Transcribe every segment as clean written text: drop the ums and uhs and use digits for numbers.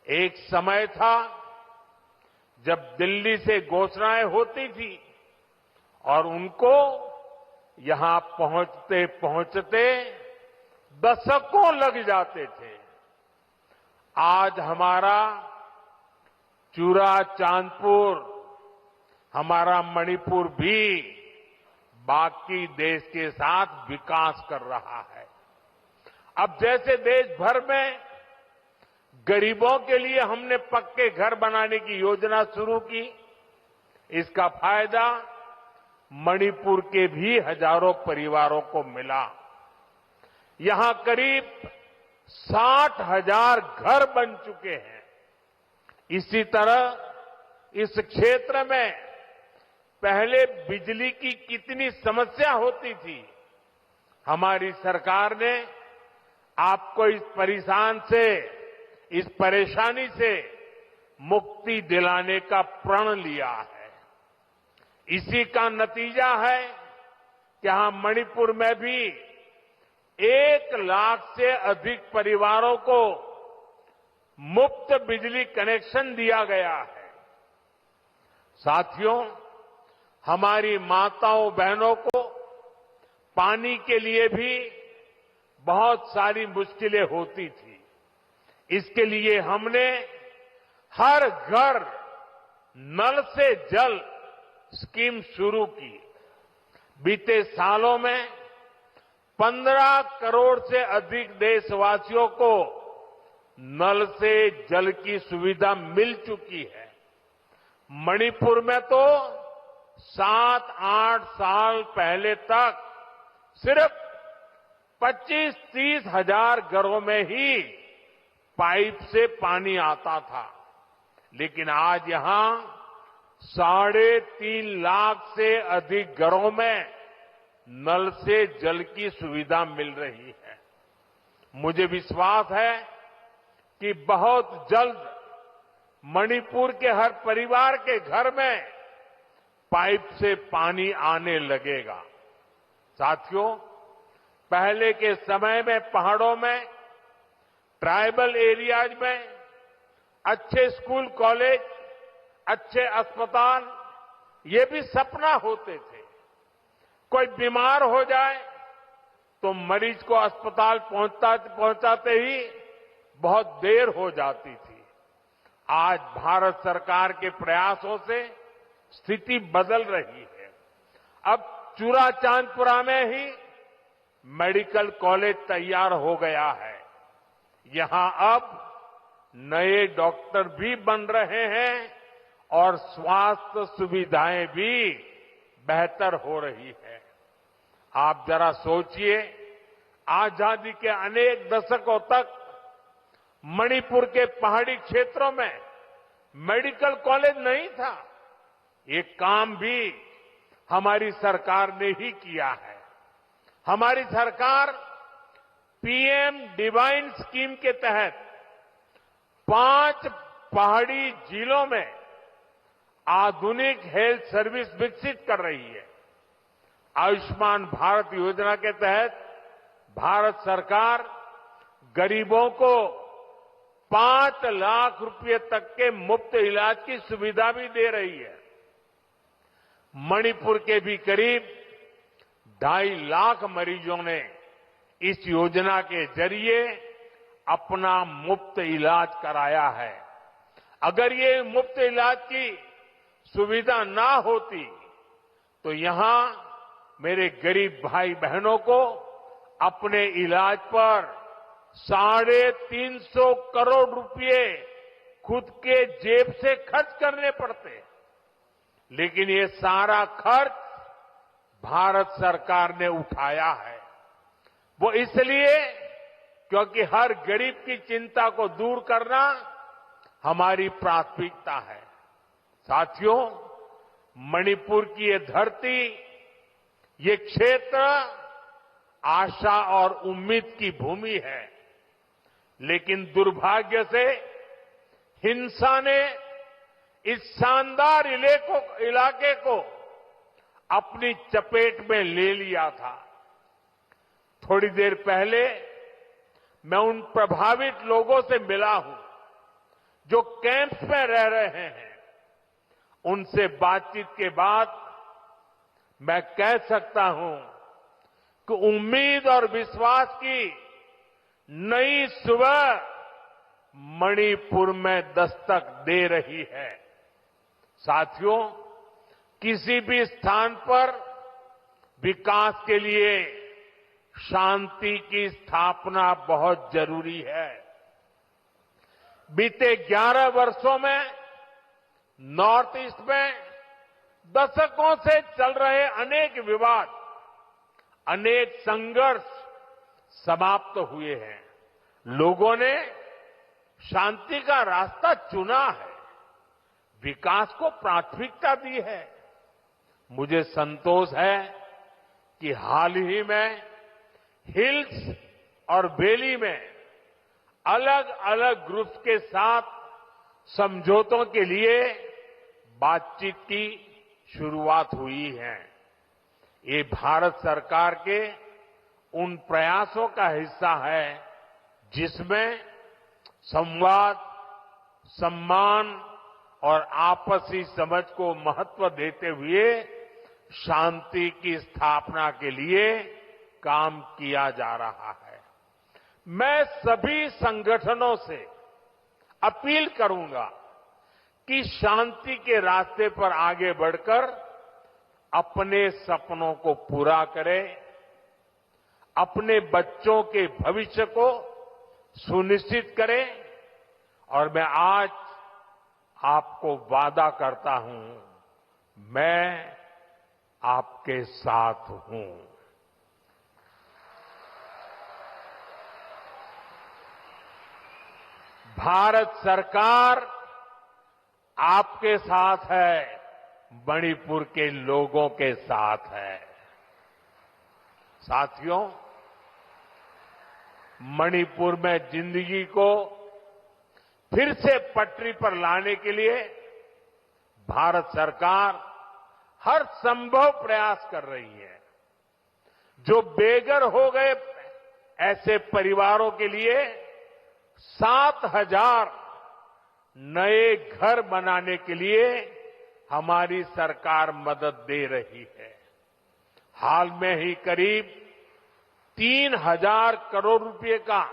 एक समय था जब दिल्ली से घोषणाएं होती थी और उनको यहां पहुंचते पहुंचते दशकों लग जाते थे। आज हमारा चूरा चांदपुर, हमारा मणिपुर भी बाकी देश के साथ विकास कर रहा है। अब जैसे देश भर में गरीबों के लिए हमने पक्के घर बनाने की योजना शुरू की, इसका फायदा मणिपुर के भी हजारों परिवारों को मिला। यहां करीब 60,000 घर बन चुके हैं। इसी तरह इस क्षेत्र में पहले बिजली की कितनी समस्या होती थी, हमारी सरकार ने आपको इस परेशानी से मुक्ति दिलाने का प्रण लिया है। इसी का नतीजा है कि यहां मणिपुर में भी 1 लाख से अधिक परिवारों को मुफ्त बिजली कनेक्शन दिया गया है। साथियों, हमारी माताओं बहनों को पानी के लिए भी बहुत सारी मुश्किलें होती थी। इसके लिए हमने हर घर नल से जल स्कीम शुरू की। बीते सालों में 15 करोड़ से अधिक देशवासियों को नल से जल की सुविधा मिल चुकी है। मणिपुर में तो 7-8 साल पहले तक सिर्फ 25-30 हजार घरों में ही पाइप से पानी आता था, लेकिन आज यहां 3.5 लाख से अधिक घरों में नल से जल की सुविधा मिल रही है। मुझे विश्वास है कि बहुत जल्द मणिपुर के हर परिवार के घर में पाइप से पानी आने लगेगा। साथियों, पहले के समय में पहाड़ों में, ट्राइबल एरियाज में अच्छे स्कूल कॉलेज, अच्छे अस्पताल, ये भी सपना होते थे। कोई बीमार हो जाए तो मरीज को अस्पताल पहुंचाते ही बहुत देर हो जाती थी। आज भारत सरकार के प्रयासों से स्थिति बदल रही है। अब चूरा चांदपुरा में ही मेडिकल कॉलेज तैयार हो गया है। यहां अब नए डॉक्टर भी बन रहे हैं और स्वास्थ्य सुविधाएं भी बेहतर हो रही है। आप जरा सोचिए, आजादी के अनेक दशकों तक मणिपुर के पहाड़ी क्षेत्रों में मेडिकल कॉलेज नहीं था। ये काम भी हमारी सरकार ने ही किया है। हमारी सरकार पीएम डिवाइन स्कीम के तहत 5 पहाड़ी जिलों में आधुनिक हेल्थ सर्विस विकसित कर रही है। आयुष्मान भारत योजना के तहत भारत सरकार गरीबों को 5 लाख रुपए तक के मुफ्त इलाज की सुविधा भी दे रही है। मणिपुर के भी करीब 2.5 लाख मरीजों ने इस योजना के जरिए अपना मुफ्त इलाज कराया है। अगर ये मुफ्त इलाज की सुविधा ना होती तो यहां मेरे गरीब भाई बहनों को अपने इलाज पर 350 करोड़ रुपए खुद के जेब से खर्च करने पड़ते। लेकिन ये सारा खर्च भारत सरकार ने उठाया है। वो इसलिए क्योंकि हर गरीब की चिंता को दूर करना हमारी प्राथमिकता है। साथियों, मणिपुर की ये धरती, ये क्षेत्र आशा और उम्मीद की भूमि है। लेकिन दुर्भाग्य से हिंसा ने इस शानदार इलाके को अपनी चपेट में ले लिया था। थोड़ी देर पहले मैं उन प्रभावित लोगों से मिला हूं जो कैंप्स में रह रहे हैं, उनसे बातचीत के बाद मैं कह सकता हूं कि उम्मीद और विश्वास की नई सुबह मणिपुर में दस्तक दे रही है। साथियों, किसी भी स्थान पर विकास के लिए शांति की स्थापना बहुत जरूरी है। बीते 11 वर्षों में नॉर्थ ईस्ट में दशकों से चल रहे अनेक विवाद, अनेक संघर्ष समाप्त हुए हैं। लोगों ने शांति का रास्ता चुना है, विकास को प्राथमिकता दी है। मुझे संतोष है कि हाल ही में हिल्स और वैली में अलग अलग ग्रुप्स के साथ समझौतों के लिए बातचीत की शुरुआत हुई है। ये भारत सरकार के उन प्रयासों का हिस्सा है जिसमें संवाद, सम्मान और आपसी समझ को महत्व देते हुए शांति की स्थापना के लिए काम किया जा रहा है। मैं सभी संगठनों से अपील करूंगा कि शांति के रास्ते पर आगे बढ़कर अपने सपनों को पूरा करें, अपने बच्चों के भविष्य को सुनिश्चित करें। और मैं आज आपको वादा करता हूं, मैं आपके साथ हूं। भारत सरकार आपके साथ है, मणिपुर के लोगों के साथ है। साथियों, मणिपुर में जिंदगी को फिर से पटरी पर लाने के लिए भारत सरकार हर संभव प्रयास कर रही है। जो बेघर हो गए ऐसे परिवारों के लिए 7,000 नए घर बनाने के लिए हमारी सरकार मदद दे रही है। हाल में ही करीब 3,000 करोड़ रुपए का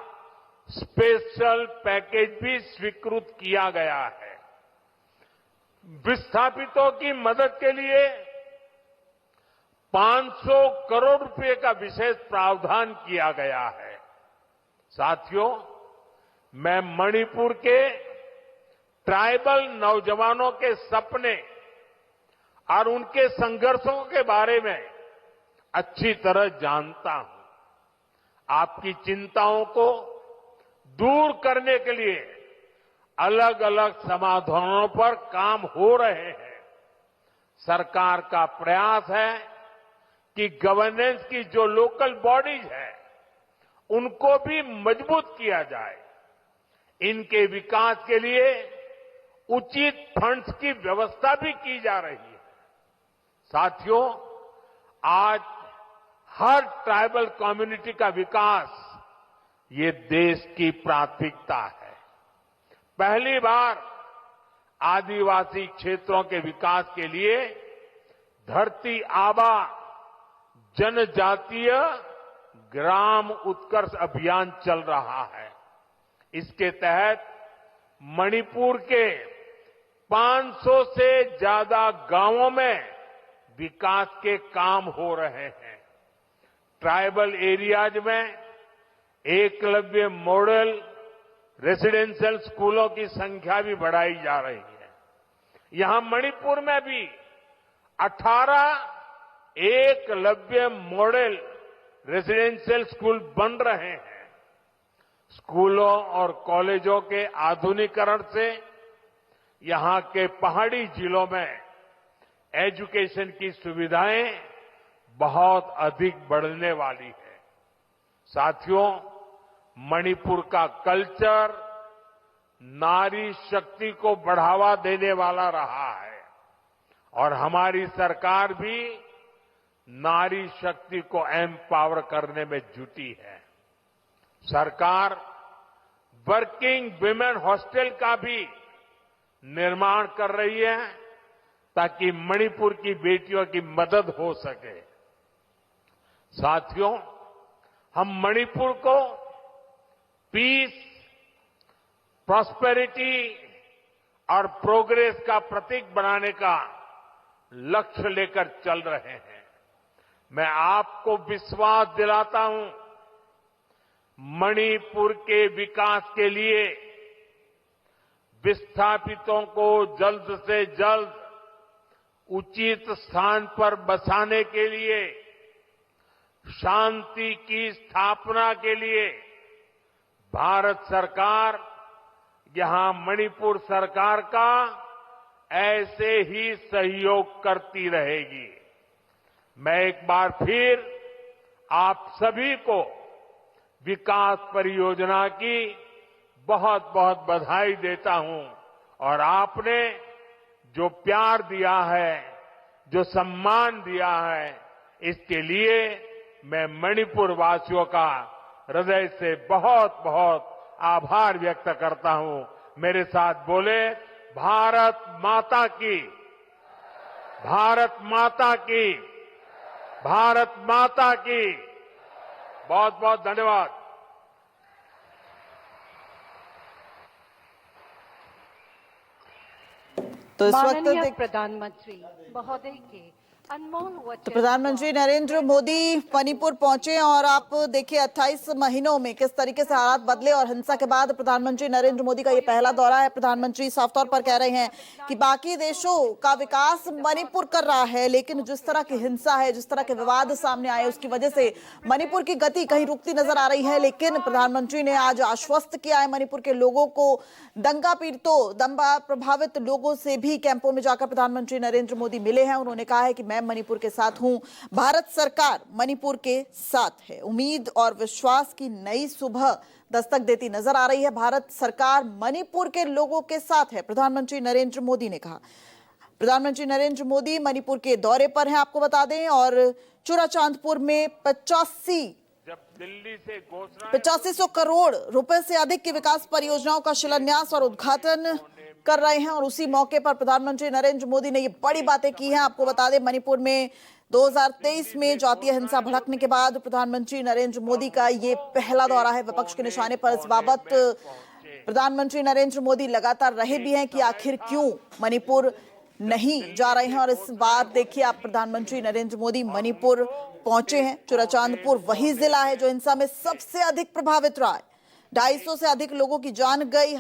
स्पेशल पैकेज भी स्वीकृत किया गया है। विस्थापितों की मदद के लिए 500 करोड़ रुपए का विशेष प्रावधान किया गया है। साथियों, मैं मणिपुर के ट्राइबल नौजवानों के सपने और उनके संघर्षों के बारे में अच्छी तरह जानता हूं। आपकी चिंताओं को दूर करने के लिए अलग अलग समाधानों पर काम हो रहे हैं। सरकार का प्रयास है कि गवर्नेंस की जो लोकल बॉडीज है, उनको भी मजबूत किया जाए। इनके विकास के लिए उचित फंड्स की व्यवस्था भी की जा रही है। साथियों, आज हर ट्राइबल कम्युनिटी का विकास ये देश की प्राथमिकता है। पहली बार आदिवासी क्षेत्रों के विकास के लिए धरती आबा जनजातीय ग्राम उत्कर्ष अभियान चल रहा है। इसके तहत मणिपुर के 500 से ज्यादा गांवों में विकास के काम हो रहे हैं। ट्राइबल एरियाज में एकलव्य मॉडल रेसिडेंशियल स्कूलों की संख्या भी बढ़ाई जा रही है। यहां मणिपुर में भी 18 एकलव्य मॉडल रेसिडेंशियल स्कूल बन रहे हैं। स्कूलों और कॉलेजों के आधुनिकीकरण से यहां के पहाड़ी जिलों में एजुकेशन की सुविधाएं बहुत अधिक बढ़ने वाली है। साथियों, मणिपुर का कल्चर नारी शक्ति को बढ़ावा देने वाला रहा है और हमारी सरकार भी नारी शक्ति को एम्पावर करने में जुटी है। सरकार वर्किंग विमेन हॉस्टल का भी निर्माण कर रही है ताकि मणिपुर की बेटियों की मदद हो सके। साथियों, हम मणिपुर को पीस, प्रॉस्पेरिटी और प्रोग्रेस का प्रतीक बनाने का लक्ष्य लेकर चल रहे हैं। मैं आपको विश्वास दिलाता हूं, मणिपुर के विकास के लिए विस्थापितों को जल्द से जल्द उचित स्थान पर बसाने के लिए, शांति की स्थापना के लिए भारत सरकार यहां मणिपुर सरकार का ऐसे ही सहयोग करती रहेगी। मैं एक बार फिर आप सभी को विकास परियोजना की बहुत बहुत बधाई देता हूं और आपने जो प्यार दिया है, जो सम्मान दिया है, इसके लिए मैं मणिपुर वासियों का हृदय से बहुत बहुत आभार व्यक्त करता हूं। मेरे साथ बोले, भारत माता की, भारत माता की, भारत माता की। बहुत बहुत धन्यवाद। तो इस वक्त माननीय प्रधानमंत्री महोदय के अनमोल वचन। तो प्रधानमंत्री नरेंद्र मोदी मणिपुर पहुंचे और आप देखिए 28 महीनों में किस तरीके से हालात बदले और हिंसा के बाद प्रधानमंत्री नरेंद्र मोदी का ये पहला दौरा है। प्रधानमंत्री साफ तौर पर कह रहे हैं कि बाकी देशों का विकास मणिपुर कर रहा है, लेकिन जिस तरह की हिंसा है, जिस तरह के विवाद सामने आए, उसकी वजह से मणिपुर की गति कहीं रुकती नजर आ रही है। लेकिन प्रधानमंत्री ने आज आश्वस्त किया है मणिपुर के लोगों को। दंगा पीड़ितों, दंगा प्रभावित लोगों से भी कैंपों में जाकर प्रधानमंत्री नरेंद्र मोदी मिले हैं। उन्होंने कहा है कि मैं मणिपुर के साथ हूं, भारत सरकार मणिपुर के साथ है। उम्मीद और विश्वास की नई सुबह दस्तक देती नजर आ रही है। भारत सरकार मणिपुर के लोगों के साथ है, प्रधानमंत्री नरेंद्र मोदी ने कहा। प्रधानमंत्री नरेंद्र मोदी मणिपुर के दौरे पर हैं, आपको बता दें, और चुराचांदपुर में 8500 करोड़ रुपए से अधिक की विकास परियोजनाओं का शिलान्यास और उद्घाटन कर रहे हैं। और उसी मौके पर प्रधानमंत्री नरेंद्र मोदी ने ये बड़ी बातें की हैं। आपको बता दें, मणिपुर में 2023 में जातीय हिंसा भड़कने के बाद प्रधानमंत्री नरेंद्र मोदी का ये पहला दौरा है विपक्ष के निशाने पर। इस बाबत प्रधानमंत्री नरेंद्र मोदी लगातार रहे भी हैं कि आखिर क्यों मणिपुर नहीं जा रहे हैं। और इस बार देखिए आप, प्रधानमंत्री नरेंद्र मोदी मणिपुर पहुंचे हैं। चुराचांदपुर वही जिला है जो हिंसा में सबसे अधिक प्रभावित रहा है। 250 से अधिक लोगों की जान गई।